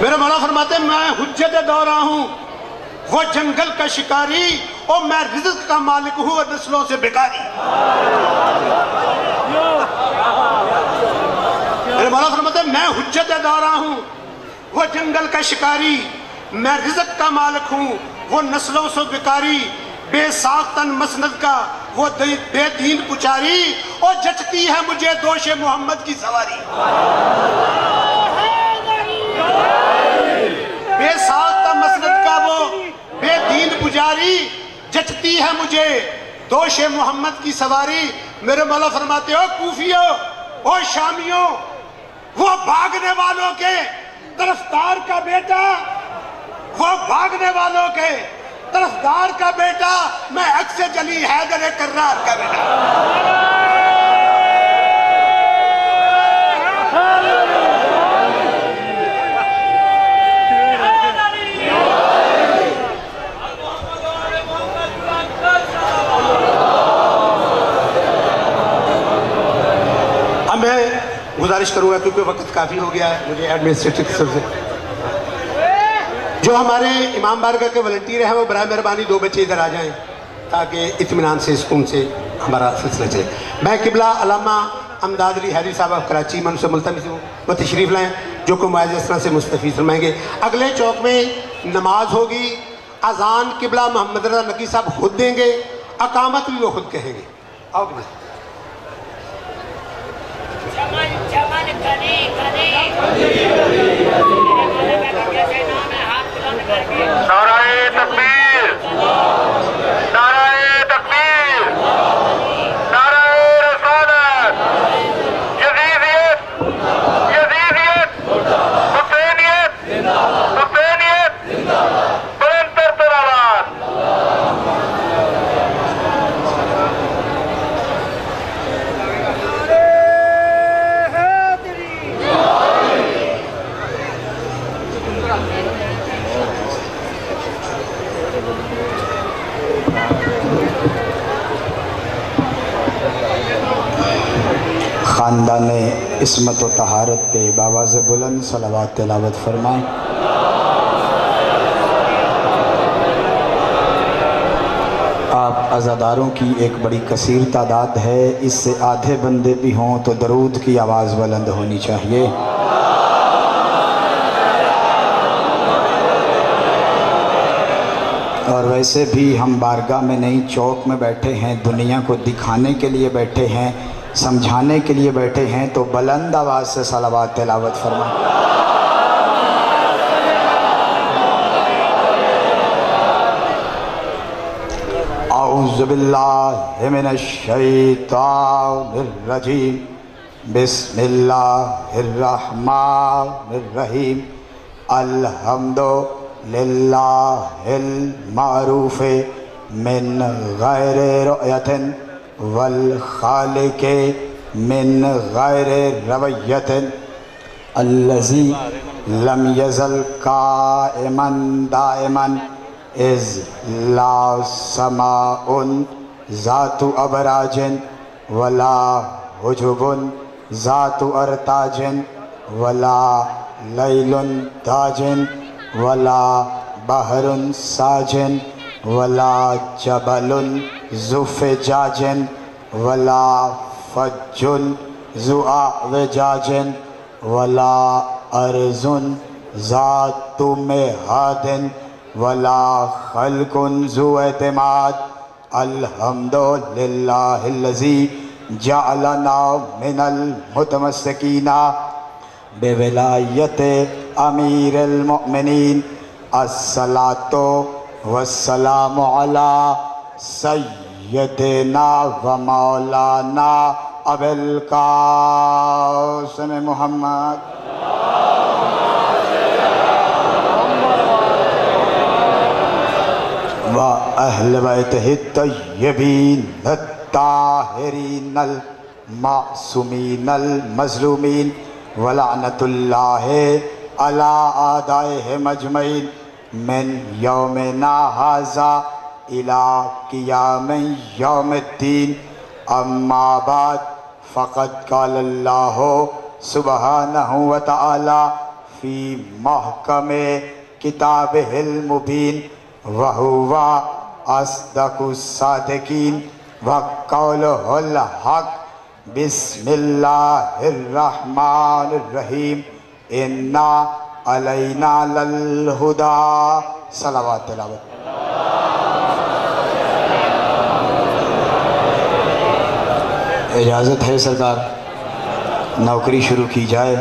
मेरे मौला फरमाते मैं हुज्जत दौरा हूँ, वो जंगल का शिकारी, और मैं रिज़्क़ का मालिक हूँ और नस्लों से बेकारी। मेरे मौला फरमाते मैं हुज्जत दौरा हूँ, वो जंगल का शिकारी, मैं रिज़्क़ का मालिक हूँ, वो नस्लों से बेकारी। बेसाख्तन मसनद का वो बेदीन पुचारी, और जचती है मुझे दोषे मोहम्मद की सवारी। बेसाख्ता मसनद का वो बेदीन पुजारी, जचती है मुझे दोषे मोहम्मद की सवारी। मेरे मौला फरमाते हो कूफियों, ओ शामियों, वो भागने वालों के तरफदार का बेटा, वो भागने वालों के तरफदार का बेटा, मैं अक्से जली हैदर कर्रार का बेटा। अब मैं गुजारिश करूंगा, क्योंकि वक्त काफी हो गया है, मुझे एडमिनिस्ट्रेटिव से जो हमारे इमाम बारगाह के वॉलंटियर हैं वो बराए मेहरबानी 2 बच्चे इधर आ जाएं, ताकि इत्मीनान से सुकून से हमारा सिलसिला चले। मैं किबला अल्लामा अमदाद अली हैरी साहब ऑफ कराची, मैं उनसे मुल्तमिस हूँ वो तशरीफ़ लाएँ, जो कि मुआज़ इस तरह से मुस्तफ़ीज़ फरमाएंगे। अगले चौक में नमाज होगी, अजान किबला मोहम्मद रज़ा नकी साहब खुद देंगे, अकामत भी वो खुद कहेंगे। आओ नाराए तकबीर, नाराए तकबीर, नाराए रसालत, यज़ीदियत, यज़ीदियत, हुसैनियत, हुसैनियत, बुलंदतर तरावात। ख़ानदान इस्मत व तहारत पे बावाज़ बुलंद सलावत तिलावत फरमाएँ। आप अज़ादारों की एक बड़ी कसीर तादाद है, इससे आधे बंदे भी हों तो दरूद की आवाज़ बुलंद होनी चाहिए। और वैसे भी हम बारगाह में नहीं, चौक में बैठे हैं, दुनिया को दिखाने के लिए बैठे हैं, समझाने के लिए बैठे हैं, तो बुलंद आवाज़ से सलावत तिलावत फरमाएं। औज़ु बिल्लाहि मिनश शैतानिर रजीम, बिस्मिल्लाहिर रहमानिर रहीम, अल्हम्दुलिल्लाहिल मारूफ़े मिन गैरि रुयतिन वल खालिके मिन गैरि रवैयतिन, अल्लज़ी लम यज़ल काइमन दाइमन इज़ ला समाउन ज़ातु अबराजिन वला हुजुबुन ज़ातु अरताजिन वला लैलुन ताजिन वला बहरुन साजिन वला जबलुन ज़ुफ़जाजिन वला फज्जुन ज़ुआवजाजिन वला अर्ज़ुन ज़ातु मिहादिन वला खल्कुन ज़ुएतिमाद, अल्हम्दुलिल्लाहिल्लज़ी जअलना मिनल मुतमस्सिकीना बेविलायत अमीरुल मुमिनीन, अस्सलातु वस्सलामु अला सय्यदिना व मौलाना अबुल कासिम मुहम्मद व अहल बैतिहि तय्यबीन ताहिरीनल मासूमीनल मज़लूमीन व लअनतुल्लाहि अला आदाइहिम अजमईन मिन यौमिना हाज़ा इला क़ियाम यौमिद्दीन, अम्मा बाद फ़क़द क़ाल अल्लाहु सुब्हानहु व तआला फी महकमे किताबिहिल मुबीन व हुवा अस्दकुस सादिकीन व कौलुहुल हक बिस्मिल्लाहिर रहमानिर रहीम इन्ना अलैना लल हुदा। सलावत तिलावत। इजाज़त है सरकार, नौकरी शुरू की जाए।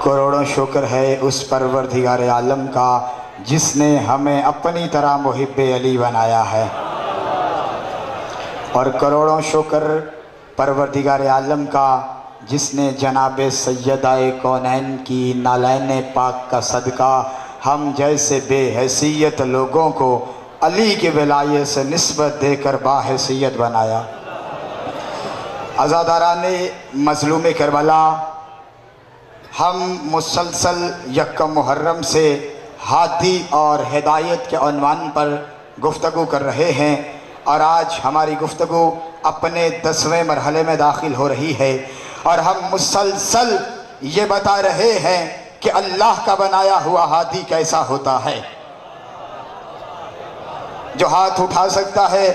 करोड़ों शुक्र है उस परवरदिगार आलम का जिसने हमें अपनी तरह मुहिब्बे अली बनाया है, और करोड़ों शुक्र परवरदिगार आलम का जिसने जनाब सैयदाए कौनैन की नालैन पाक का सदका हम जैसे बेहैसियत लोगों को अली के विलायत से निस्बत देकर बाहैसियत बनाया। अज़ादाराने मज़लूम करबला, हम मुसलसल यक्का मुहर्रम से हादी और हिदायत के उन्वान पर गुफ्तगू कर रहे हैं, और आज हमारी गुफ्तगू अपने 10वें मरहले में दाखिल हो रही है, और हम मुसलसल ये बता रहे हैं कि अल्लाह का बनाया हुआ हादी कैसा होता है। जो हाथ उठा सकता है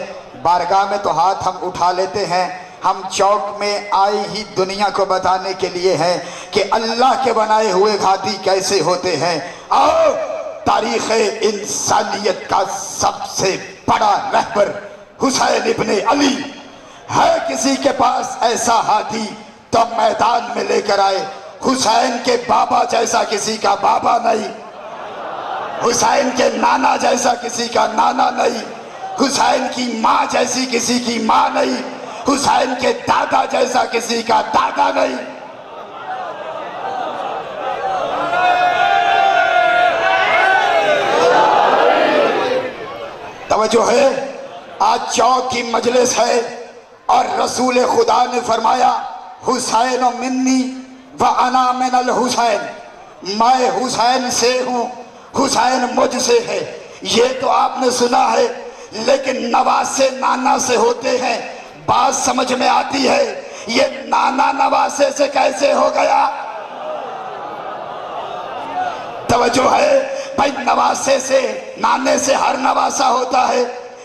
बारगाह में तो हाथ हम उठा लेते हैं। हम चौक में आई ही दुनिया को बताने के लिए हैं कि अल्लाह के बनाए हुए हादी कैसे होते हैं। आओ, तारीख़ इंसानियत का सबसे बड़ा रहबर हुसैन इब्ने अली है। किसी के पास ऐसा हाथी तो मैदान में लेकर आए। हुसैन के बाबा जैसा किसी का बाबा नहीं, हुसैन के नाना जैसा किसी का नाना नहीं, हुसैन की माँ जैसी किसी की माँ नहीं, हुसैन के दादा जैसा किसी का दादा नहीं। तवज्जो है, आज चौक की मजलिस है और रसूल खुदा ने फरमाया हुसैन मिन्नी व अना मिनल हुसैन, मैं हुसैन से हूँ, हुसैन मुझसे है। ये तो आपने सुना है, लेकिन नवासे नाना से होते हैं। बात समझ में आती है, ये नाना नवासे से कैसे हो गया? तवज्जो है भाई, नवासे से नाने से हर नवासा होता है,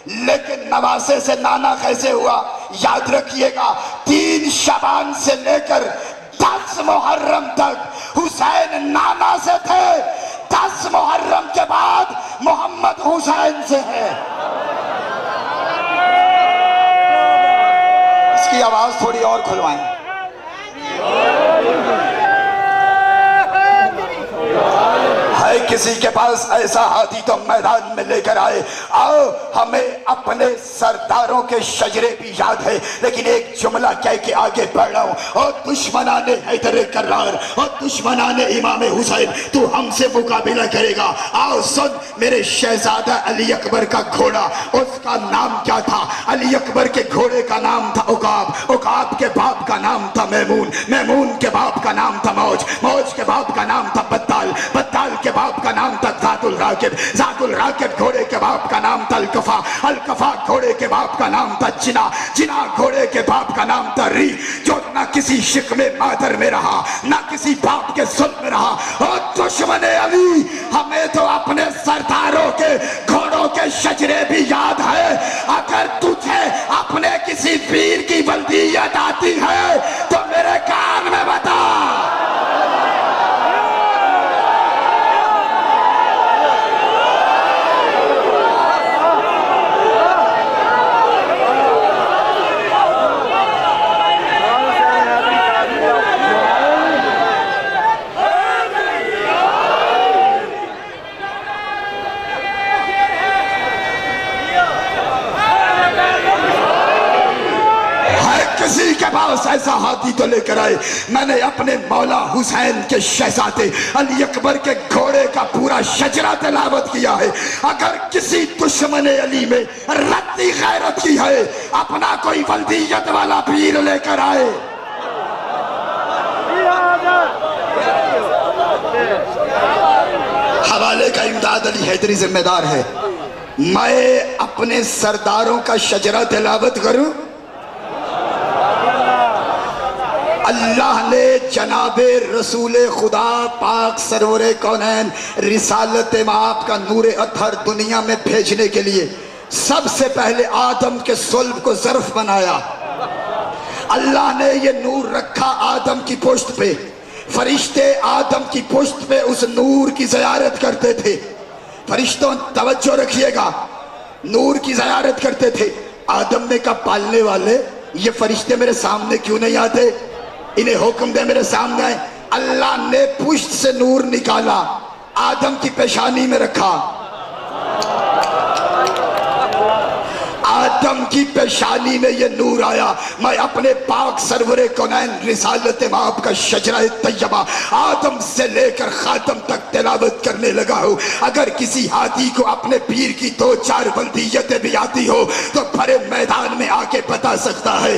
लेकिन नवासे से नाना कैसे हुआ? याद रखिएगा, 3 शबान से लेकर 10 मुहर्रम तक हुसैन नाना से थे। 10 मुहर्रम के बाद मोहम्मद हुसैन से है। इसकी आवाज थोड़ी और खुलवाएं। है किसी के पास ऐसा हाथी तो मैदान में लेकर आए। आओ, हमें अपने सरदारों के शजरे भी याद है, लेकिन एक जुमला कह के आगे बढ़ रहा हूं। और दुश्मनाने हैदर करार और दुश्मनाने इमाम हुसैन, तू हमसे मुकाबला करेगा। आओ सुन, मेरे शहजादा अली अकबर का घोड़ा, उसका नाम क्या था? अली अकबर के घोड़े का नाम था उकाब, उकाब के बाप का नाम था मैमून, मैमून के बाप का नाम था मौज, मौज के बाप का नाम था बत्ताल, बत्ताल के बाप का नाम था ज़ातुल राकिब, ज़ातुल राकिब घोड़े के बाप का नाम था अलकफा, अलकफा घोड़े के बाप का नाम था जिना, जिना घोड़े के बाप का नाम था री, जो ना किसी शिकवे मादर में रहा, ना किसी बाप के सुल्म में रहा। और दुश्मने अली, हमें तो अपने सरदारों के घोड़ों के शजरे भी याद है। अगर तुझे अपने किसी वीर की बल्दियत आती है तो मेरे कान में बता। किसी के पास ऐसा हाथी तो लेकर आए। मैंने अपने मौला हुसैन के शहजादे अली अकबर के घोड़े का पूरा शजरा तिलावत किया है। अगर किसी दुश्मन अली में रत्ती गैरत की है, अपना कोई वल्दियत वाला पीर लेकर आए। हवाले का इमदाद अली हैदरी जिम्मेदार है। मैं अपने सरदारों का शजरा तिलावत करूं। अल्लाह ने जनाबे रसूल खुदा पाक सरवरे कौनैन रिसालत माप का नूर अतहर दुनिया में भेजने के लिए सबसे पहले आदम के सुल्ब को ज़र्फ बनाया। अल्लाह ने ये नूर रखा आदम की पुश्त पे। फरिश्ते आदम की पुश्त पे उस नूर की ज़ियारत करते थे। फरिश्तों तवज्जो रखिएगा, नूर की ज़ियारत करते थे। आदम ने कहा, पालने वाले ये फरिश्ते मेरे सामने क्यों नहीं आते, इन्हें हुक्म दे मेरे सामने आए। अल्लाह ने पुश्त से नूर निकाला, आदम की पेशानी में रखा। आदम की पेशानी में ये नूर आया। मैं अपने पाक सरवरे कौनैन रिसालत माप का शजरा तैयबा आदम से लेकर खातम तक तिलावत करने लगा हूँ। अगर किसी हाथी को अपने पीर की 2-4 बल्दियतें भी आती हो तो भरे मैदान में आके बता सकता है।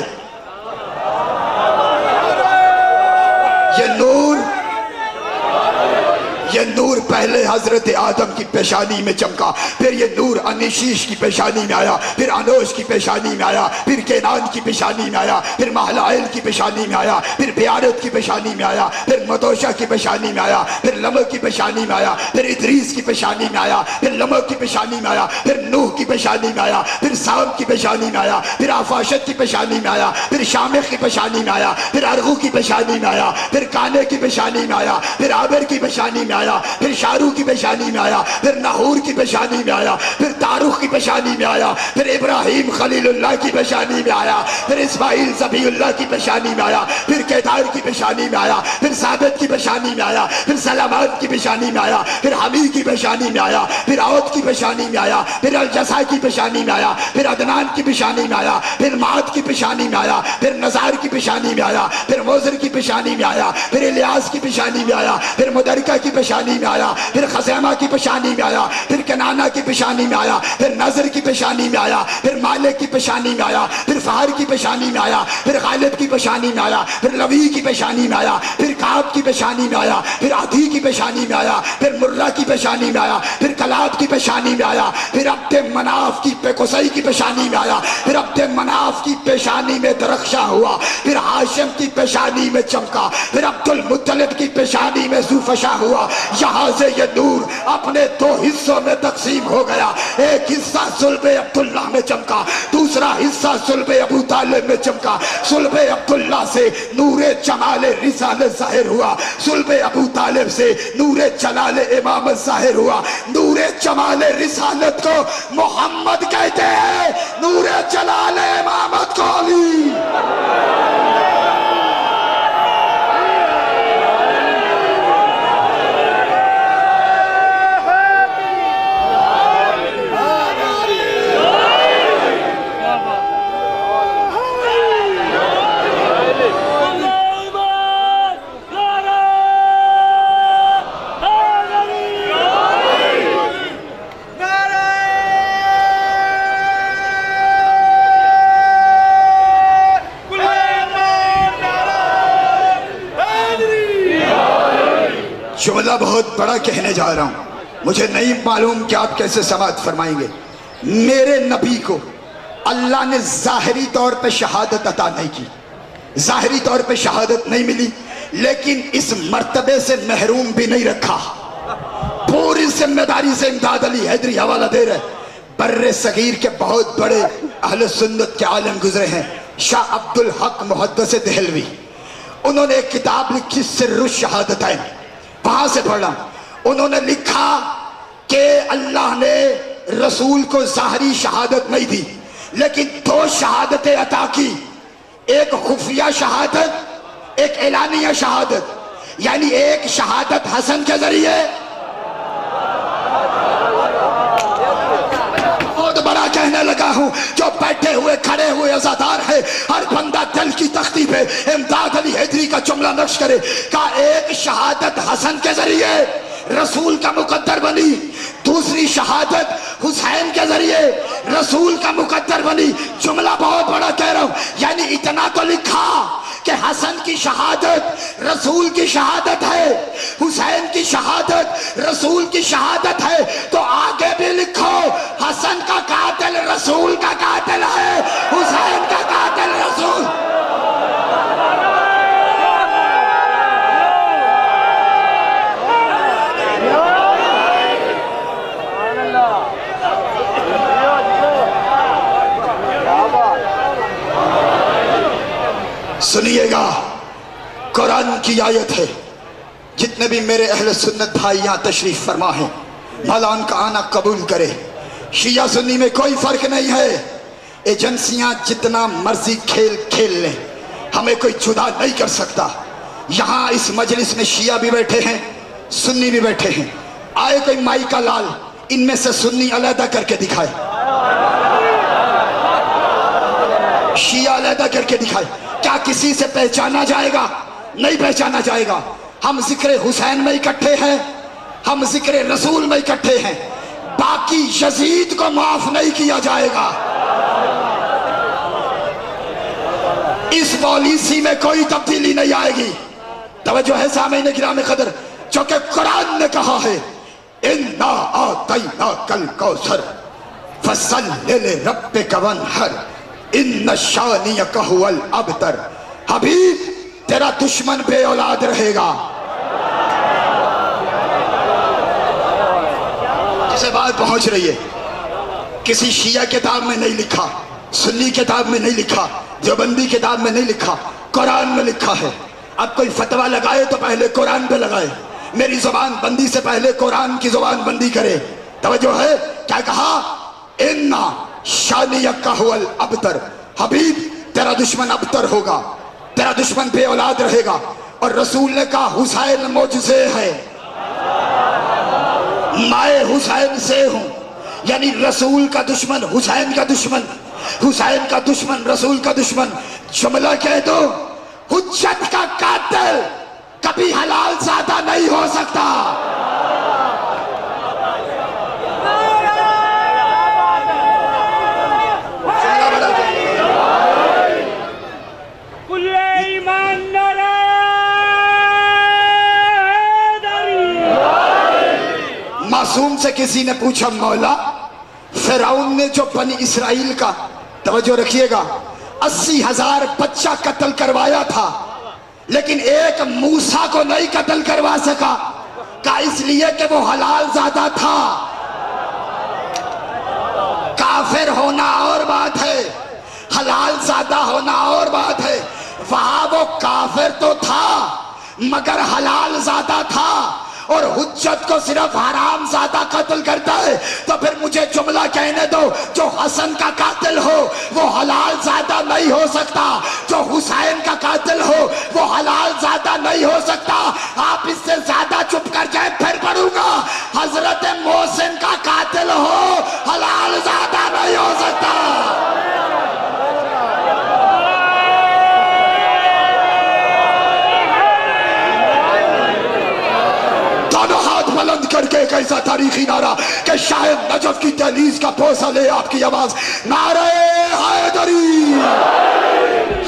ये नूर पहले हजरत आदम की पेशानी में चमका, फिर ये नूर अनिशीश की पेशानी में आया, फिर अनोश की पेशानी में आया, फिर केनान की पेशानी में आया, फिर महलाइल की पेशानी में आया, फिर बियारत की पेशानी में आया, फिर मदोशा की पेशानी में आया, फिर लमक की पेशानी में आया, फिर इदरीस की पेशानी में आया, फिर लमक की पेशानी में आया, फिर नूह की पेशानी में आया, फिर साम की पेशानी में आया, फिर आफाशत की पेशानी में आया, फिर शामिख की पेशानी में आया, फिर अरगू की पेशानी में आया, फिर काने की पेशानी में आया, फिर आबिर की पेशानी में आया, फिर शारू की पेशानी में आया, फिर नाहूर की पेशानी में आया, फिर तारुख की पेशानी में आया, फिर इब्राहिम खलीलुल्लाह की पेशानी में आया, फिर इस्माइल ज़बीउल्लाह की पेशानी में आया, फिर केदार की पेशानी में आया, फिर साबित की पेशानी में आया, फिर सलामान की पेशानी में आया, फिर हमीद की पेशानी में आया, फिर औद की पेशानी में आया, फिर अलजसा की पेशानी में आया, फिर अदनान की पेशानी में आया, फिर माद की पेशानी में आया, फिर नज़ार की पेशानी में आया, फिर मोज़र की पेशानी में आया, फिर इलियास की पेशानी में आया, फिर मुदरका की पेशानी में आया, फिर खज़ैमा की पेशानी में आया, फिर कनाना की पेशानी में आया, फिर नज़र की पेशानी में आया, फिर मालिक की पेशानी में आया, फिर फ़हर की पेशानी में आया, फिर गालिब की पेशानी में आया, फिर लवी की पेशानी में आया, फिर काब की पेशानी में आया, फिर आधी की पेशानी में आया, फिर मुर्रा की पेशानी में आया, फिर कलाब की पेशानी में आया, फिर अब्दे मनाफ की पेकुसई की पेशानी में आया, फिर अब्दे मनाफ की पेशानी में दरख्शा हुआ, फिर हाशिम की पेशानी में चमका, फिर अब्दुल मुत्तलिब की पेशानी में ज़ुफ़शा हुआ। यहाँ से ये नूर अपने 2 हिस्सों में तकसीम हो गया। एक हिस्सा सुल्बे अब्दुल्ला में चमका, दूसरा हिस्सा सुल्बे अबू तालिब में चमका। सुल्बे अब्दुल्ला से नूरे जमाले रिसालत ज़ाहिर हुआ, सुल्बे अबू तालिब से नूरे जलाले इमामत ज़ाहिर हुआ। नूरे जमाले रिसालत को मोहम्मद कहते हैं, नूरे जलाले इमामत को अली। जुमला बहुत बड़ा कहने जा रहा हूं, मुझे नहीं मालूम कि आप कैसे समाअत फरमाएंगे। मेरे नबी को अल्लाह ने ज़ाहिरी तौर पे शहादत अता नहीं की, ज़ाहिरी तौर पे शहादत नहीं मिली, लेकिन इस मर्तबे से महरूम भी नहीं रखा। पूरी जिम्मेदारी से इमदाद अली हैदरी हवाला दे रहे। बर्रे सगीर के बहुत बड़े अहले सुन्नत के आलम गुजरे हैं, शाह अब्दुल हक मुहद्दिस देहलवी। उन्होंने एक किताब लिखी सिर्रुश शहादतैन, वहां से पढ़ा। उन्होंने लिखा कि अल्लाह ने रसूल को ज़ाहिरी शहादत नहीं दी, लेकिन 2 शहादतें अता की, एक खुफिया शहादत, एक एलानिया शहादत। यानी एक शहादत हसन के जरिए, बहुत बड़ा कहने लगा हूं, जो बैठे हुए खड़े हुए अज़ादार है, हर बंदा दिल की तख्ती पे इमदाद अली हैदरी का जुमला नक्श करे का एक शहादत हसन के जरिए रसूल का मुकद्दर बनी, दूसरी शहादत हुसैन के जरिए रसूल का मुकद्दर बनी। जुमला बहुत बड़ा कह रहा हूं, यानी इतना तो लिखा कि हसन की शहादत रसूल की शहादत है, हुसैन की शहादत रसूल की शहादत है, तो आगे भी लिखो हसन का कातिल रसूल का कातिल है, हुसैन का कातिल रसूल। कुरान की आयत है। जितने भी मेरे अहले सुन्नत भाई यहाँ तशरीफ फरमा है, मौला उनका आना कबूल करे। शिया सुन्नी में कोई फर्क नहीं है। एजेंसियां जितना मर्जी खेल खेल लें, हमें कोई जुदा नहीं कर सकता। यहाँ इस मजलिस में शिया भी बैठे हैं, सुन्नी भी बैठे हैं। आए कोई माई का लाल इनमें से सुन्नी अलहदा करके दिखाए, शिया अलहदा करके दिखाए। क्या किसी से पहचाना जाएगा? नहीं पहचाना जाएगा। हम जिक्र हुसैन में इकट्ठे हैं, हम जिक्र रसूल में इकट्ठे हैं। बाकी यजीद को माफ नहीं किया जाएगा। इस पॉलिसी में कोई तब्दीली नहीं आएगी। तवज्जो है सामईन किराम कदर, जो कि कुरान ने कहा है, इन्ना आतैना कल कौसर फसल्लि लिरब्बिका वन्हर इन्न शानियक हुवल अबतर। हबीब, तेरा दुश्मन बे औलाद रहेगा। जिसे बात पहुंच रही है, किसी शिया किताब में नहीं लिखा, सुन्नी किताब में नहीं लिखा, देवबंदी किताब में नहीं लिखा, कुरान में लिखा है। अब कोई फतवा लगाए तो पहले कुरान पे लगाए। मेरी जुबान बंदी से पहले कुरान की जुबान बंदी करे। तवज्जो है, क्या कहा? इन्ना शानियक हुवल अबतर। हबीब, तेरा दुश्मन अबतर होगा, तेरा दुश्मन बे औलाद रहेगा। और रसूल ने कहा हुसैन मुझसे है, मैं हुसैन से हूं। यानी रसूल का दुश्मन हुसैन का दुश्मन, हुसैन का दुश्मन रसूल का दुश्मन। जुमला कह दो, हुज्जत का कातिल कभी हलाल ज़ादा नहीं हो सकता। मासूम से किसी ने पूछा, मौला फिरौन ने जो बनी इसराइल का, तवज्जो रखिएगा, 80,000 बच्चा कत्ल करवाया था, लेकिन एक मूसा को नहीं कत्ल करवा सका। का इसलिए कि वो हलाल ज़ादा था। काफिर होना और बात है, हलाल ज़ादा होना और बात है। वहां वो काफिर तो था मगर हलाल ज़ादा था, और हुज्जत को सिर्फ हराम ज़ादा कत्ल करता है। तो फिर मुझे जुमला कहने दो, जो हसन का कातिल हो वो हलाल ज़ादा नहीं हो सकता, जो हुसैन का कातिल हो वो हलाल ज़ादा नहीं हो सकता। आप इससे ज्यादा चुप कर जाए फिर पढ़ूंगा। हजरत मोहसिन का कातिल हो, हलाल ज़ादा नहीं हो सकता। बुलंद करके एक ऐसा तारीखी नारा कि शायद नजफ की दहलीज का पोसा ले आपकी आवाज, नारे हैदरी,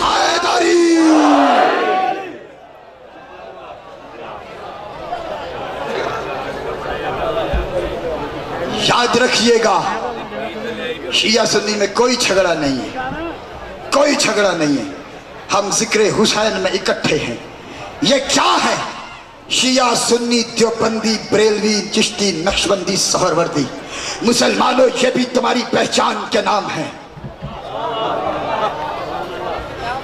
हैदरी। याद रखिएगा, शिया सुन्नी में कोई झगड़ा नहीं है, कोई झगड़ा नहीं है। हम जिक्र हुसैन में इकट्ठे हैं। ये क्या है? शिया सुन्नी देवबंदी बरेलवी चिश्ती नक्शबंदी सहरवर्दी, मुसलमानों ये भी तुम्हारी पहचान के नाम है।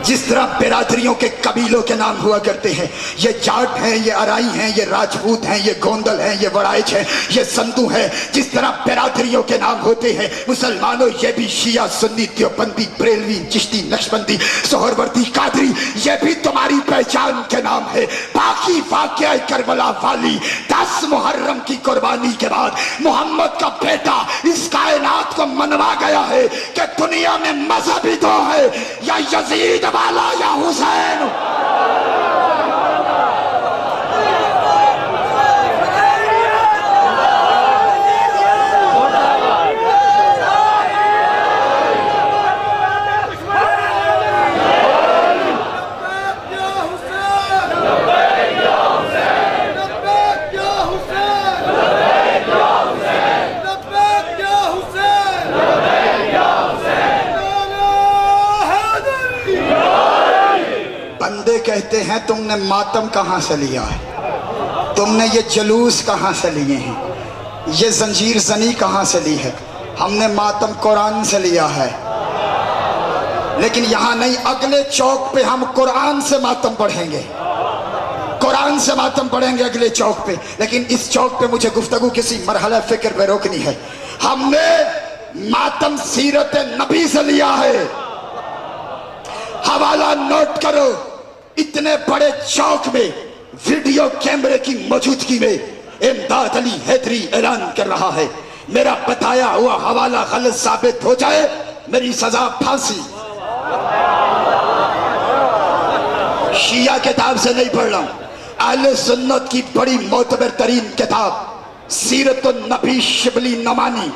जिस तरह बिरादरियों के कबीलों के नाम हुआ करते हैं, ये जाट हैं, ये अराई हैं, ये राजपूत हैं, ये गोंदल हैं, ये वड़ाइच हैं, ये संधू हैं। जिस तरह बिरादरियों के नाम होते हैं, मुसलमानों ये भी शिया सुन्नी देवबंदी बरेलवी चिश्ती नक्शबंदी सोहरवर्दी कादरी, ये भी तुम्हारी पहचान के नाम है। बाकी वाक़या करबला वाली 10 मुहर्रम की कुर्बानी के बाद मोहम्मद का बेटा इस कायनात को मनवा गया है कि दुनिया में मजहब ही दो है, या यजीद वाला या हुसैन। कहते हैं तुमने मातम कहां से लिया है, तुमने ये जलूस कहां से लिए हैं, ये जंजीर जनी कहां से ली है? हमने मातम कुरान से लिया है। लेकिन यहां नहीं, अगले चौक पे हम कुरान से मातम पढ़ेंगे। कुरान से मातम पढ़ेंगे अगले चौक पे, लेकिन इस चौक पे मुझे गुफ्तगू किसी मरहला फिक्र पे रोकनी है। हमने मातम सीरत नबी से लिया है। हवाला नोट करो, इतने बड़े चौक में वीडियो कैमरे की मौजूदगी में इमदाद अली हैदरी ऐलान कर रहा है, मेरा बताया हुआ हवाला गलत साबित हो जाए मेरी सजा फांसी। शिया किताब से नहीं पढ़ रहा हूं, अहले सुन्नत की बड़ी मोतबर तरीन किताब सीरत नबी शिबली नमानी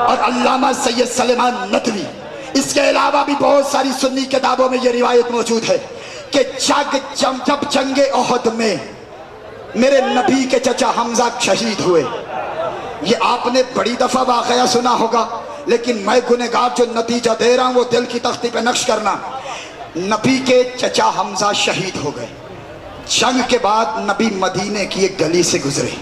और अल्लामा सैयद सलेमान नदवी। इसके अलावा भी बहुत सारी सुन्नी किताबों में यह रिवायत मौजूद है कि जब जंगे ओहद में मेरे नबी के चचा हमजा शहीद हुए। ये आपने बड़ी दफा वाकया सुना होगा, लेकिन मैं गुनहगार जो नतीजा दे रहा हूं वो दिल की तख्ती पे नक्श करना। नबी के चचा हमजा शहीद हो गए। जंग के बाद नबी मदीने की एक गली से गुजरे।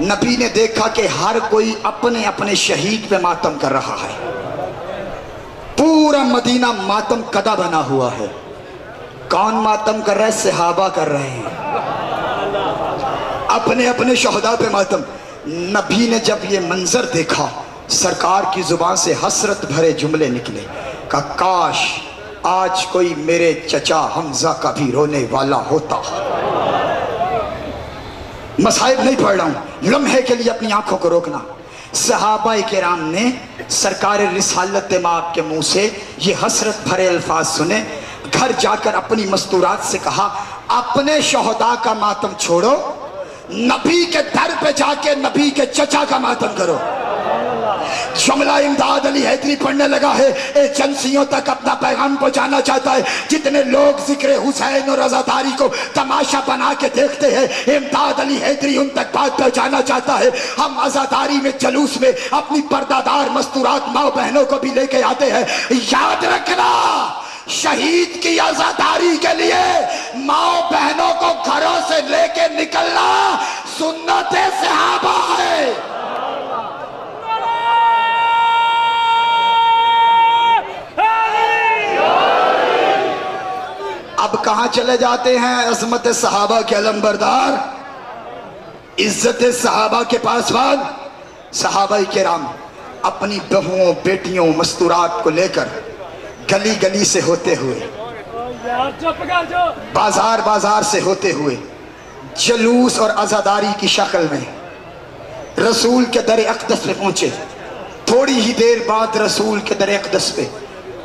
नबी ने देखा कि हर कोई अपने अपने शहीद पे मातम कर रहा है। पूरा मदीना मातम कदा बना हुआ है। कौन मातम कर रहा है? सहाबा कर रहे हैं, अपने अपने शहदा पे मातम। नबी ने जब ये मंजर देखा, सरकार की जुबान से हसरत भरे जुमले निकले, का काश आज कोई मेरे चचा हमजा का भी रोने वाला होता। मसाइब नहीं पढ़ रहा हूं, लम्हे के लिए अपनी आंखों को रोकना। सहाबा किराम ने सरकार रिसालत माब के मुंह से ये हसरत भरे अल्फाज सुने। घर जाकर अपनी मस्तूरात से कहा, अपने शोहदा का मातम छोड़ो, नबी के दर पे जाके नबी के चचा का मातम करो। जुमला इमदाद अली हैदरी पढ़ने लगा है, एजेंसियों तक अपना पैगाम पहुंचाना चाहता है। जितने लोग जिक्र हुसैन और आजादारी को तमाशा बना के देखते हैं, इमदाद अली हैदरी उन तक बात पहुंचाना चाहता है। हम आजादारी में जलूस में अपनी पर्दादार मस्तूरात माँ बहनों को भी लेके आते हैं। याद रखना, शहीद की आजादारी के लिए माँ बहनों को घरों से लेके निकलना सुन्नते सहाबा है। अब कहां चले जाते हैं? अजमत सहाबा के अलमबरदार, इज्जत सहाबा के पासवान। सहाबा किराम अपनी बहुओं बेटियों मस्तूरात को लेकर गली गली से होते हुए, बाजार बाजार से होते हुए, जलूस और आजादारी की शक्ल में रसूल के दर अक़दस पे पहुंचे। थोड़ी ही देर बाद रसूल के दर अक़दस पे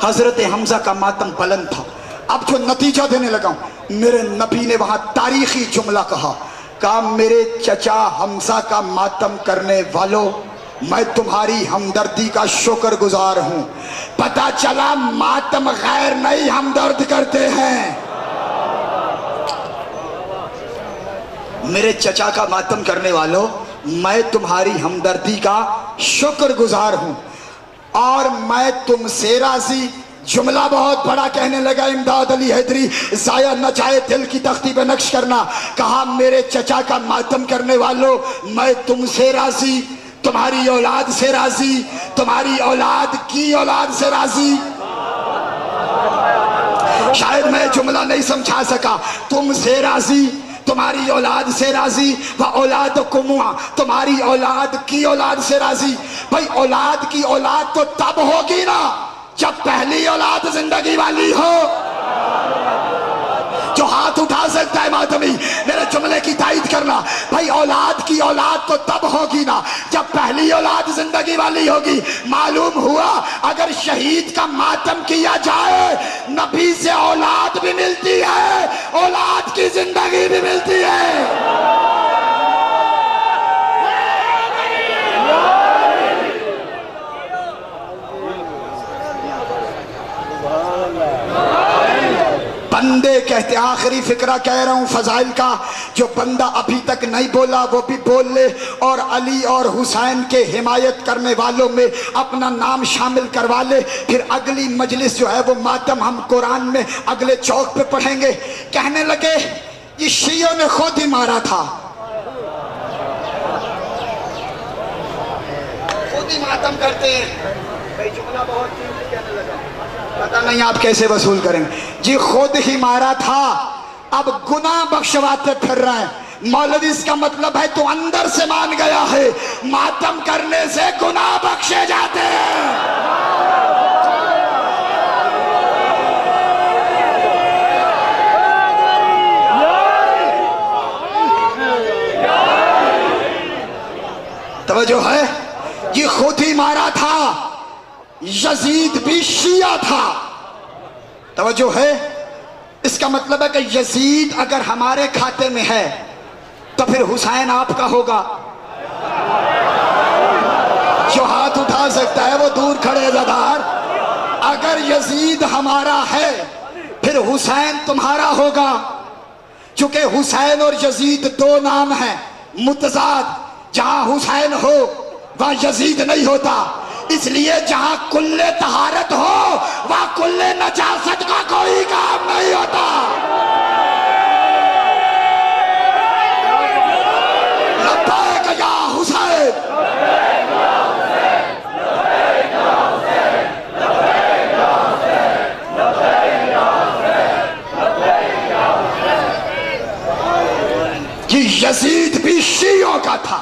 हजरत हमजा का मातम बुलंद था। अब जो नतीजा देने लगा हूं, मेरे नबी ने वहां तारीखी जुमला कहा, मेरे चचा हमजा का मातम करने वालों, मैं तुम्हारी हमदर्दी का शुक्रगुजार हूं। पता चला मातम गैर नहीं हमदर्द करते हैं। मेरे चचा का मातम करने वालों, मैं तुम्हारी हमदर्दी का शुक्रगुजार हूं और मैं तुमसे राजी। जुमला बहुत बड़ा कहने लगा इमदाद अली हैदरी, जाया न जाए दिल की तख्ती पे नक्श करना। कहा, मेरे चचा का मातम करने वालों, मैं तुमसे राजी, तुम्हारी औलाद से राजी, तुम्हारी औलाद की औलाद से राजी। शायद मैं जुमला नहीं समझा सका। तुमसे राजी, तुम्हारी औलाद से राजी, व औलाद कुमुआ, तुम्हारी औलाद की औलाद से राजी। भाई औलाद की औलाद तो तब होगी ना जब पहली औलाद जिंदगी वाली हो। जो हाथ उठा सकता है मातमी, मेरे जुमले की तायीद करना। भाई औलाद की औलाद तो तब होगी ना जब पहली औलाद जिंदगी वाली होगी। मालूम हुआ अगर शहीद का मातम किया जाए, नबी से औलाद भी मिलती है, औलाद की जिंदगी भी मिलती है। बंदे कहते, आखिरी फिक्रा कह रहा हूं फजाइल का, जो बंदा अभी तक नहीं बोला वो भी बोल ले और अली और हुसैन के हिमायत करने वालों में अपना नाम शामिल करवा ले। फिर अगली मजलिस जो है वो मातम हम कुरान में अगले चौक पे पढ़ेंगे। कहने लगे ये शियों ने खुद ही मारा था, खुद ही मातम करते हैं। भाई जुमला बहुत कहने लगा, पता नहीं आप कैसे वसूल करेंगे। जी खुद ही मारा था, अब गुनाह बख्शवाते फिर रहे हैं। मौलवी इसका मतलब है तू अंदर से मान गया है, मातम करने से गुनाह बख्शे जाते हैं। तवज्जो है, ये खुद ही मारा था, यजीद भी शिया था। तवज्जो है, इसका मतलब है कि यजीद अगर हमारे खाते में है तो फिर हुसैन आपका होगा। जो हाथ उठा सकता है वो दूर खड़े जदार। अगर यजीद हमारा है फिर हुसैन तुम्हारा होगा, क्योंकि हुसैन और यजीद दो नाम हैं मुतजाद। जहां हुसैन हो वहां यजीद नहीं होता, इसलिए जहां कुल्ले तहारत हो वहां कुल्ले नजासत का कोई काम नहीं होता। लब्बैक या हुसैन, कि यजीद भी शियों का था,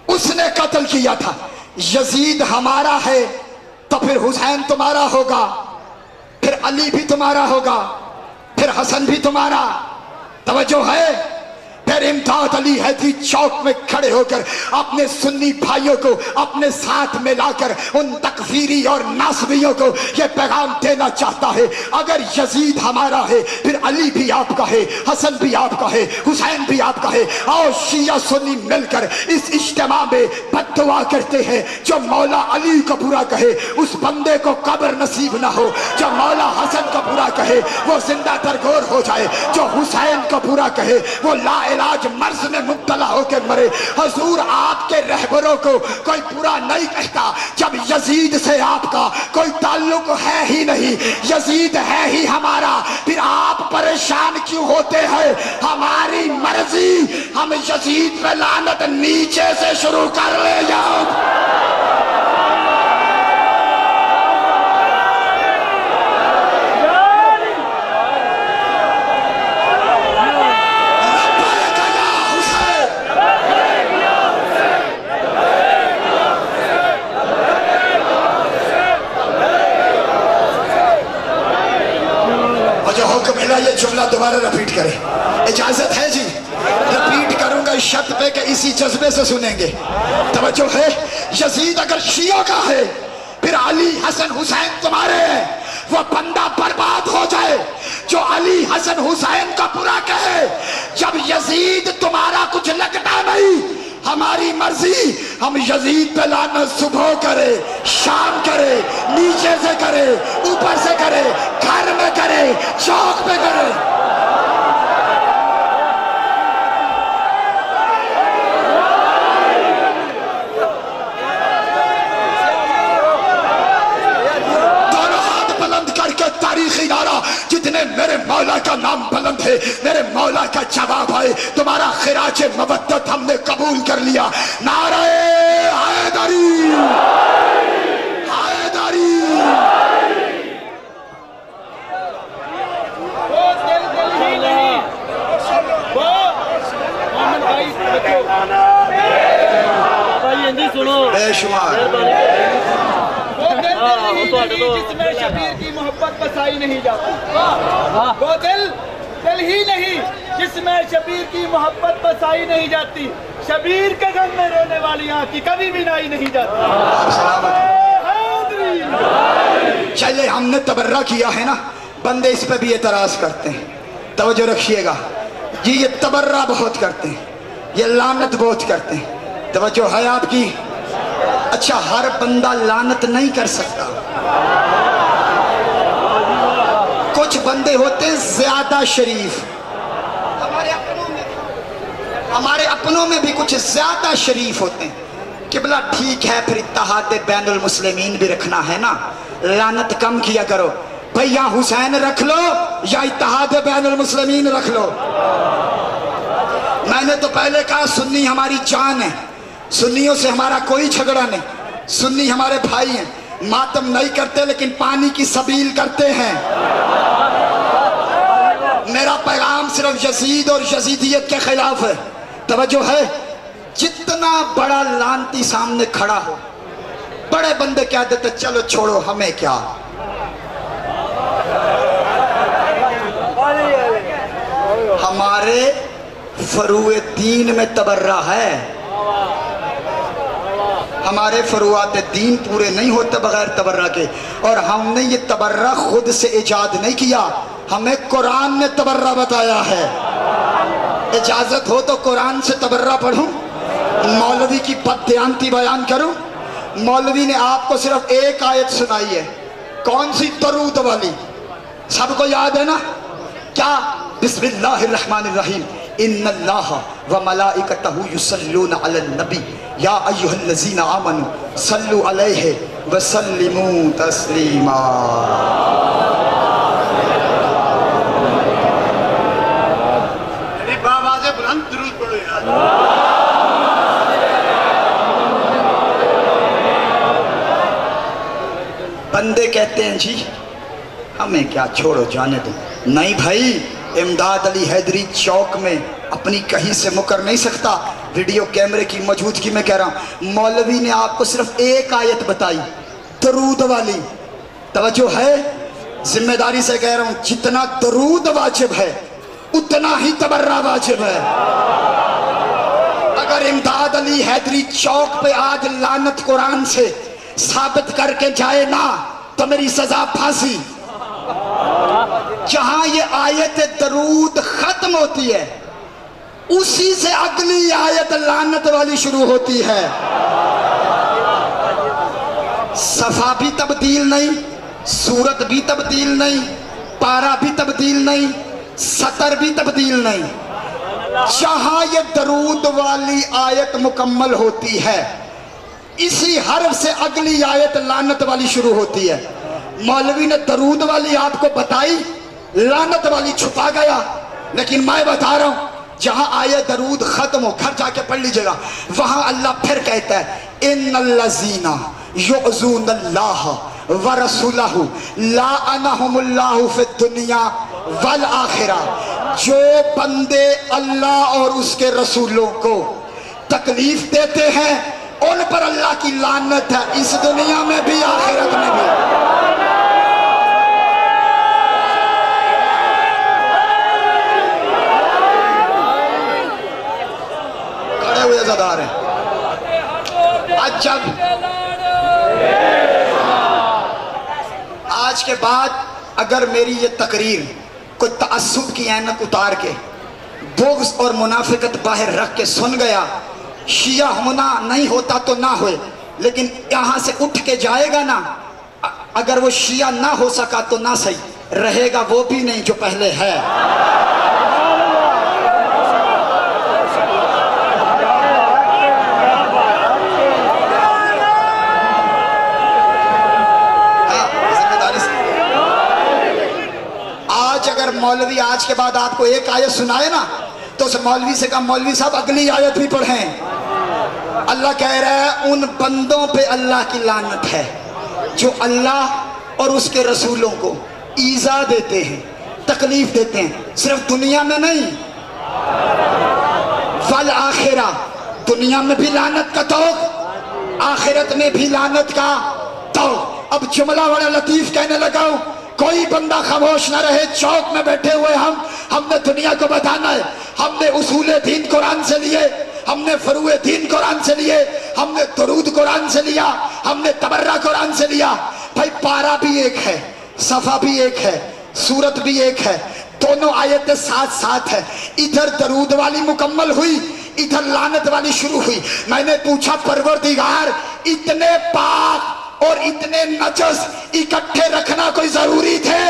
उसने कत्ल किया था। यजीद हमारा है तो फिर हुसैन तुम्हारा होगा, फिर अली भी तुम्हारा होगा, फिर हसन भी तुम्हारा। तवज्जो है, फिर इमदाद अली हैदरी चौक में खड़े होकर अपने सुन्नी भाइयों को अपने साथ में लाकर उन तकफीरी और नासबियों को यह पैगाम देना चाहता है, अगर यजीद हमारा है फिर अली भी आपका है, हसन भी आपका है, हुसैन भी आपका है। आओ शिया सुन्नी मिलकर इस इज्तिमा में बद्दुआ करते हैं, जो मौला अली को बुरा कहे उस बंदे को कब्र नसीब ना हो, जो मौला हसन को बुरा कहे वो जिंदा दरगोर हो जाए, जो हुसैन को बुरा कहे वो ला इलाज मर्ज में मुब्तला होकर मरे। हजूर आपके रहबरों को कोई बुरा नहीं कहता जब यजीद से आपका कोई ताल्लुक है ही नहीं, यजीद है ही हमारा, फिर आप परेशान क्यों होते हैं? हमारी मर्जी, हम यजीद पे लानत नीचे से शुरू कर ले जाओ। ये जुमला दोबारा रिपीट करें, इजाजत है जी? रिपीट करूंगा इस शर्त पे कि इसी जज्बे से सुनेंगे। तवज्जो है, यजीद अगर शिया का है फिर अली हसन हुसैन तुम्हारे हैं, वो बंदा बर्बाद हो जाए जो अली हसन हुसैन का बुरा कहे। जब यजीद तुम्हारा कुछ लगता नहीं, हमारी मर्जी, हम यजीद पे लानत सुबह करे, शाम करे, नीचे से करे, ऊपर से करे, घर में करे, चौक पे करे। दोनों हाथ बुलंद करके तारीखी नारा, जितने मेरे मौला का नाम बुलंद है, मेरे मौला का जवाब है, तुम्हारा खिराज मवद्दत हमने कबूल कर लिया। नारे हैदरी, हैदरी। बेशुमार जिसमें शबीर की मोहब्बत बसाई नहीं जाती, वो दिल ही नहीं जिसमें शबीर की मोहब्बत बसाई नहीं जाती, शबीर के गम में रोने वाली आंखें कभी भी नाई नहीं जाती। चले, हमने तबर्रा किया है ना, बंदे इस पे भी एतराज करते हैं। तवज्जो रखिएगा जी, ये तबर्रा बहुत करते हैं, ये लानत बहुत करते हैं। तवज्जो है आपकी? अच्छा, हर बंदा लानत नहीं कर सकता, कुछ बंदे होते हैं ज्यादा शरीफ। हमारे अपनों में भी कुछ ज्यादा शरीफ होते हैं कि बोला ठीक है, फिर इत्तेहाद बैनुल मुस्लिमीन भी रखना है ना, लानत कम किया करो भाई, या हुसैन रख लो या इत्तेहाद बैनुल मुस्लिमीन रख लो। मैंने तो पहले कहा सुन्नी हमारी जान है, सुन्नियों से हमारा कोई झगड़ा नहीं, सुन्नी हमारे भाई हैं, मातम नहीं करते लेकिन पानी की सबील करते हैं। मेरा पैगाम सिर्फ यजीद और यजीदियत के खिलाफ है। तवज्जो है, जितना बड़ा लानती सामने खड़ा हो, बड़े बंदे क्या देते, चलो छोड़ो हमें क्या, हमारे फरूए दीन में तबर्रा है। हमारे फरूआत दीन पूरे नहीं होते बगैर तबर्रा के, और हमने ये तबर्रा खुद से इजाद नहीं किया, हमें कुरान ने तबर्रा बताया है। इजाजत हो तो कुरान से तबर्रा पढ़ूं, मौलवी की बदयांती बयान करूं। मौलवी ने आपको सिर्फ एक आयत सुनाई है, कौन सी? दरूद वाली, सबको याद है ना? क्या? बिस्मिल्लाहिर्रहमानिर्रहीम, इन्नल्लाह व मलाइकतहु युसल्लूना अलन नबी या अय्युहल्लज़ीना आमनू सल्लु अलैहि व सल्लिमू तस्लीमा। आवाज़ बुलंद दुरूद पढ़ो यार। बंदे कहते हैं जी हमें क्या, छोड़ो जाने दो। नहीं भाई, इमदाद अली हैदरी चौक में अपनी कहीं से मुकर नहीं सकता। वीडियो कैमरे की मौजूदगी में कह रहा हूं, मौलवी ने आपको सिर्फ एक आयत बताई, दरूद वाली। तवज्जो है, जिम्मेदारी से कह रहा हूं, जितना दरूद वाजिब है उतना ही तबर्रा वाजिब है। अगर इमदाद अली हैदरी चौक पे आज लानत कुरान से साबित करके जाए ना तो मेरी सजा फांसी। जहां ये आयत दरूद खत्म होती है उसी से अगली आयत लानत वाली शुरू होती है। सफा भी तब्दील नहीं, सूरत भी तब्दील नहीं, पारा भी तब्दील नहीं, सतर भी तब्दील नहीं। जहां ये दरूद वाली आयत मुकम्मल होती है इसी हर्फ से अगली आयत लानत वाली शुरू होती है। मौलवी ने दरूद वाली आपको बताई, लानत वाली छुपा गया। लेकिन मैं बता रहा हूं, जहां आयत दरूद खत्म हो, घर जाके पढ़ लीजिएगा, वहां अल्लाह फिर कहता है, इन्नल्लज़ीना युअज़ूनल्लाह व रसूलहु लाअनहुमुल्लाहु फिद दुनिया वल आखिरा। जो बंदे अल्लाह और उसके रसूलों को तकलीफ देते हैं उन पर अल्लाह की लानत है, इस दुनिया में भी आखिरत में भी। खड़े हुए अज़ादार हैं। आज के बाद अगर मेरी ये तकरीर कोई तअस्सुब की ऐनक उतार के, बुग़्ज़ और मुनाफिकत बाहर रख के सुन गया, शिया होना नहीं होता तो ना होए, लेकिन यहाँ से उठ के जाएगा ना, अगर वो शिया ना हो सका तो ना सही, रहेगा वो भी नहीं जो पहले है। आज अगर मौलवी आज के बाद आपको एक आयत सुनाए ना तो उस मौलवी से कहा, मौलवी साहब अगली आयत भी पढ़ें। अल्लाह कह रहा है उन बंदों पे अल्लाह की लानत है जो अल्लाह और उसके रसूलों को ईज़ा देते हैं, तकलीफ देते हैं, सिर्फ दुनिया में नहीं, वल आखिरा, दुनिया में भी लानत का तौक, आखिरत में भी लानत का तौक। अब जुमला बड़ा लतीफ कहने लगा, कोई बंदा खामोश ना रहे। चौक में बैठे हुए हमने दुनिया को बताना है, हमने उसूले दीन कुरान से लिए, हमने फरूए दीन कुरान से लिए, हमने दरूद कुरान से लिया, हमने तबर्रा कुरान से लिया। भाई पारा भी एक है, सफा भी एक है, सूरत भी एक है, दोनों आयतें साथ साथ है। इधर दरूद वाली मुकम्मल हुई, इधर लानत वाली शुरू हुई। मैंने पूछा, परवरदिगार इतने पाक और इतने नजस इकट्ठे रखना कोई जरूरी थे?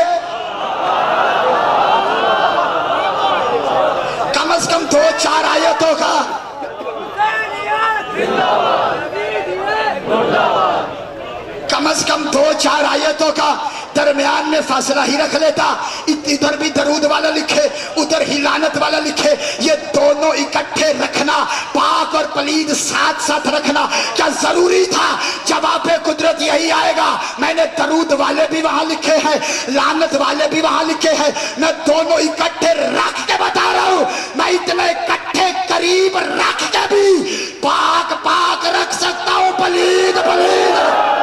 कम से कम 2-4 आयतों का, कम से कम 2-4 आयतों का दरमियान में फासला ही रख लेता। इधर भी दरूद वाला लिखे, उधर ही लानत वाला लिखे, ये दोनों इकट्ठे रखना, पाक और पलीद साथ साथ रखना क्या जरूरी था? जवाब कुदरत यही आएगा। मैंने दरूद वाले भी वहां लिखे हैं, लानत वाले भी वहां लिखे हैं, मैं दोनों इकट्ठे रख के बता रहा हूं। मैं इतने इकट्ठे करीब रख के भी पाक पाक रख सकता हूं, पलीद पलीद।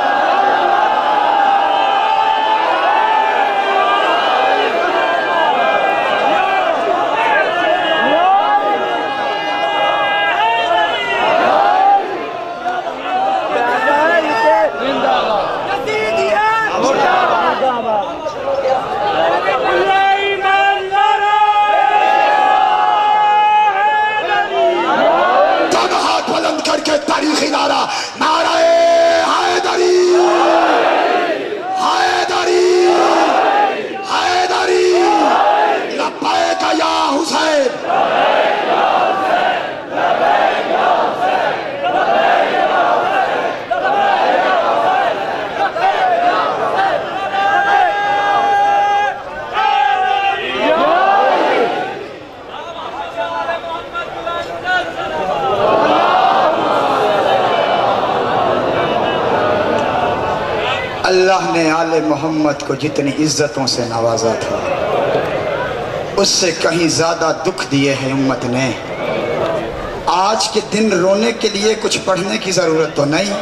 तारीखी नारा, नाराए हैदरी, हैदरी, हैदरी, लब्बैक या हुसैन। अल्लाह ने आले मोहम्मद को जितनी इज्जतों से नवाजा था, उससे कहीं ज्यादा दुख दिए हैं उम्मत ने। आज के दिन रोने के लिए कुछ पढ़ने की जरूरत तो नहीं,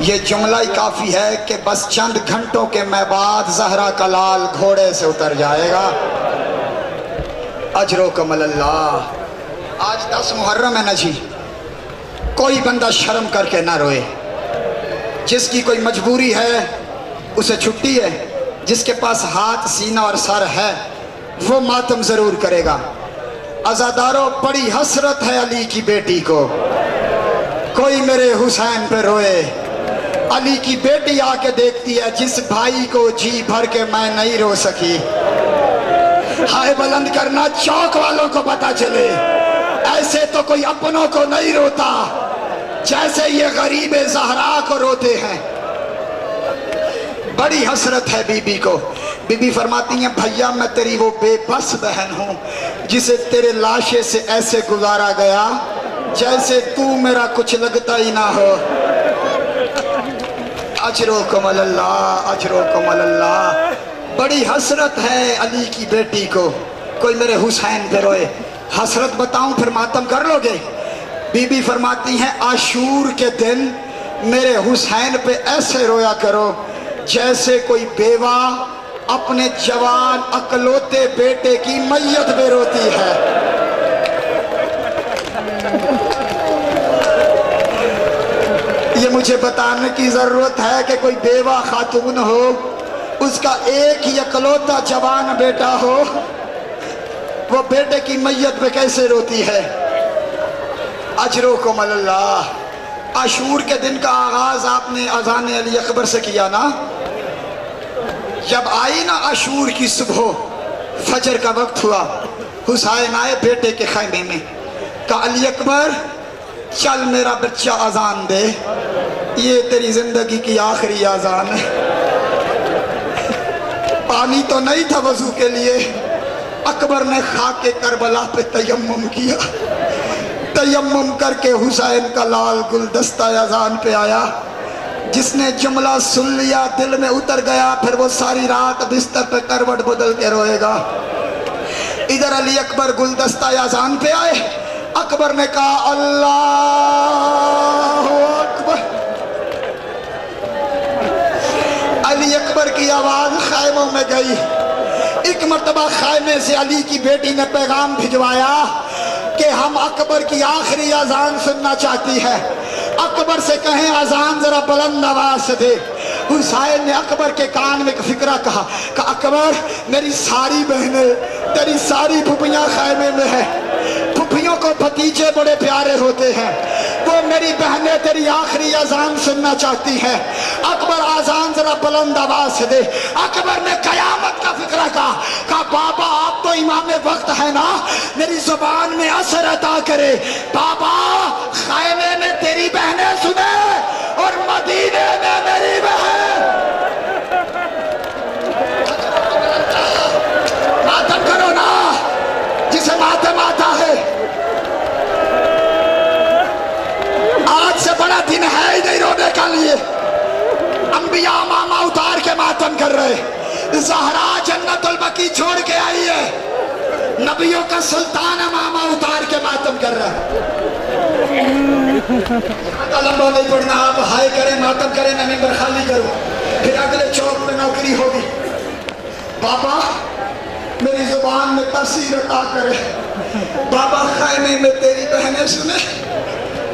ये जुमला ही काफी है कि बस चंद घंटों के मैं बाद जहरा का लाल घोड़े से उतर जाएगा। अजरो कमल अल्लाह। आज 10 मुहर्रम है ना जी, कोई बंदा शर्म करके ना रोए। जिसकी कोई मजबूरी है उसे छुट्टी है, जिसके पास हाथ सीना और सर है वो मातम जरूर करेगा। अज़ादारों, बड़ी हसरत है अली की बेटी को, कोई मेरे हुसैन पे रोए। अली की बेटी आके देखती है जिस भाई को जी भर के मैं नहीं रो सकी। हाय बुलंद करना, चौक वालों को पता चले, ऐसे तो कोई अपनों को नहीं रोता जैसे ये गरीब ज़हरा को रोते हैं। बड़ी हसरत है बीबी को। बीबी फरमाती हैं, भैया मैं तेरी वो बेबस बहन हूँ जिसे तेरे लाशे से ऐसे गुजारा गया जैसे तू मेरा कुछ लगता ही ना हो। अजरो कमल अल्लाह, अजरो कमल अल्लाह। बड़ी हसरत है अली की बेटी को, कोई मेरे हुसैन पे रोए। हसरत बताऊं फिर मातम कर लोगे? बीबी फरमाती हैं, आशूर के दिन मेरे हुसैन पे ऐसे रोया करो जैसे कोई बेवा अपने जवान अकलौते बेटे की मैयत पे रोती है। ये मुझे बताने की जरूरत है कि कोई बेवा खातून हो, उसका एक ही अकलौता जवान बेटा हो, वो बेटे की मैयत पे कैसे रोती है। अजरो को मल्लाह। आशूर के दिन का आगाज आपने अज़ान अली अकबर से किया ना। जब आई ना आशूर की सुबह, फजर का वक्त हुआ, हुसैन आए बेटे के खैमे में, कहा अली अकबर चल मेरा बच्चा अजान दे, ये तेरी जिंदगी की आखिरी अजान है। पानी तो नहीं था वजू के लिए, अकबर ने खाके करबला पे तयम्मुम किया। तयम्मुम करके हुसैन का लाल गुलदस्ता अजान पे आया। जिसने जुमला सुन लिया दिल में उतर गया, फिर वो सारी रात बिस्तर पे करवट बदल के रोएगा। इधर अली अकबर गुलदस्ता अजान पे आए। अकबर ने कहा अल्लाहु अकबर। अली अकबर की आवाज खैमों में गई। एक मर्तबा खैमे से अली की बेटी ने पैगाम भिजवाया कि हम अकबर की आखिरी अजान सुनना चाहती है। अकबर से कहें अजान जरा बुलंद आवाज से दे। हुसैन ने अकबर के कान में एक फिक्रा कहा कि अकबर मेरी सारी बहनें, तेरी सारी फुफियां खैमे में है। फुफियों को भतीजे बड़े प्यारे होते हैं, वो मेरी बहनें तेरी आखिरी अजान सुनना चाहती हैं। अकबर अजान जरा बुलंद आवाज से दे। अकबर ने कयामत का फिक्रा कहा बाबा आप तो इमाम वक्त है ना, मेरी जुबान में असर अता करे। बाबा खैमे में तेरी बहनें सुने और मदीने में मेरी बहन। आज से बड़ा दिन है ही नहीं रोने के लिए। अंबिया मामा उतार के मातम कर रहे, ज़हरा जन्नतुल बकी छोड़ के आई है, नबियों का सुल्तान मामा उतार के मातम कर रहा है। लंबा नहीं पड़ना, आप हाय करें मातम करें ना मिंबर खाली करो, फिर अगले चौक में नौकरी होगी। बाबा मेरी जुबान में तफसीर अता करे, बाबा खैमे में तेरी बहनें सुने,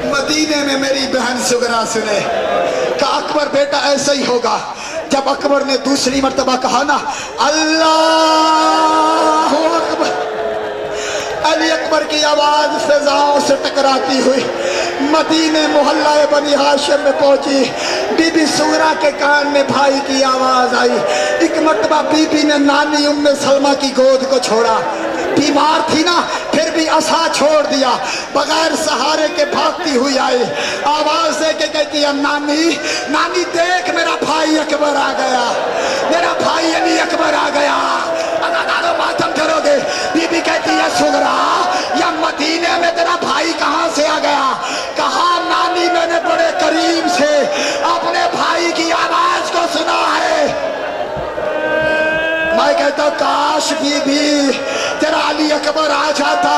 मदीने में मेरी बहन सुगरा सुने। का अकबर बेटा ऐसा ही होगा। जब अकबर ने दूसरी मर्तबा कहा ना अल्लाह अकबर, अली अकबर की आवाज फिजाओं से टकराती हुई मदीने मोहल्ला बनी हाशिम में पहुंची। बीबी सुगरा के कान में भाई की आवाज आई। एक मर्तबा बीबी ने नानी उम्मे सलमा की गोद को छोड़ा, बीमार थी ना, फिर भी असा छोड़ दिया, बगैर सहारे के भागती हुई आई, आवाज दे के कहती है नानी, नानी देख मेरा भाई अकबर आ गया, मेरा भाई अली अकबर आ गया। अगर मातम करोगे, बीबी कहती है सुगरा या मदीने में तेरा भाई कहां से आ गया? कहा नानी मैंने बड़े करीब से अपने भाई की आवाज को सुना है। मैं कहता काश बीबी तेरा अली अकबर आ जाता,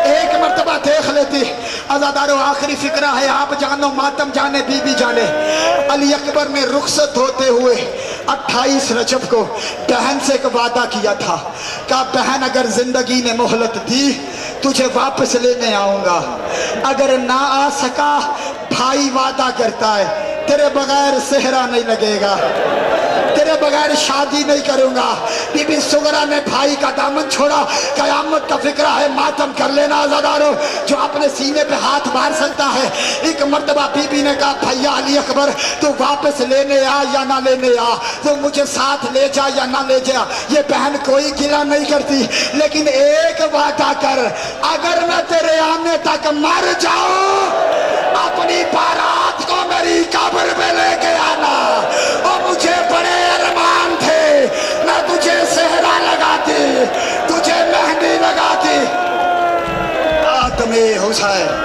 एक मर्तबा देख लेती। अज़ादारों आखिरी फिक्रा है, आप जानो मातम जाने बीबी जाने। अली अकबर ने रुखसत होते हुए 28 रजब को बहन से एक वादा किया था, कहा बहन अगर जिंदगी ने मोहलत दी तुझे वापस लेने आऊंगा, अगर ना आ सका भाई वादा करता है तेरे बगैर सेहरा नहीं लगेगा, तेरे बगैर शादी नहीं करूंगा। बीबी सुगरा ने भाई का दामन छोड़ा, कयामत का फिक्रा है मातम कर लेना। आज़ादारों जो अपने सीने पे हाथ मार सकता है। एक मर्तबा बीबी ने कहा भैया अली अकबर तू वापस लेने आ या ना लेने आ, तू मुझे साथ ले जा या ना ले जा, ये बहन कोई गिला नहीं करती, लेकिन एक वादा कर, अगर मैं तेरे आने तक मर जाऊं अपनी बारात को मेरी कब्र में लेके आना। और मुझे बड़े अरमान थे, मैं तुझे सेहरा लगाती, तुझे मेहंदी लगाती। आत्मे हुसैन